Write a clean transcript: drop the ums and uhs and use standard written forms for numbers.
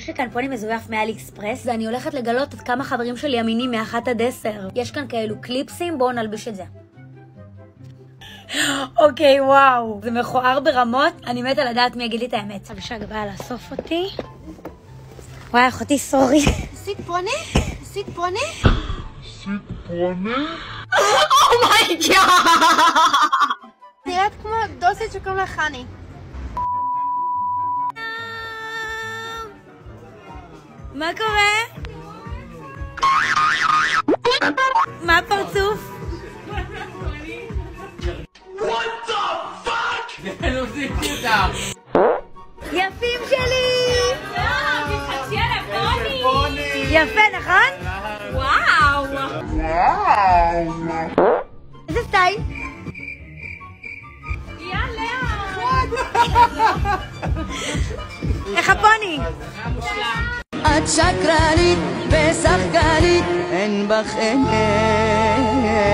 יש לי כאן פוני מזויף מאלי אקספרס, ואני הולכת לגלות עד כמה חברים שלי אמינים מ1 עד 10. יש כאן כאלו קליפסים, בואו נלביש את זה. אוקיי, וואו. זה מכוער ברמות, אני מתה לדעת מי יגיד לי את האמת. אבישג באה לאסוף אותי. וואי, אחותי, סורי. עשית פוני? עשית פוני? עשית פוני? אומייגאד! נראית כמו דוסית שקוראים לה חני. מה קורה? מה הפרצוף? What the fuck? יפים שלי! יפה, נכון? וואו! איזה סטייל? איך הפוני? את שקרנית ושחקנית, אין בך אמת.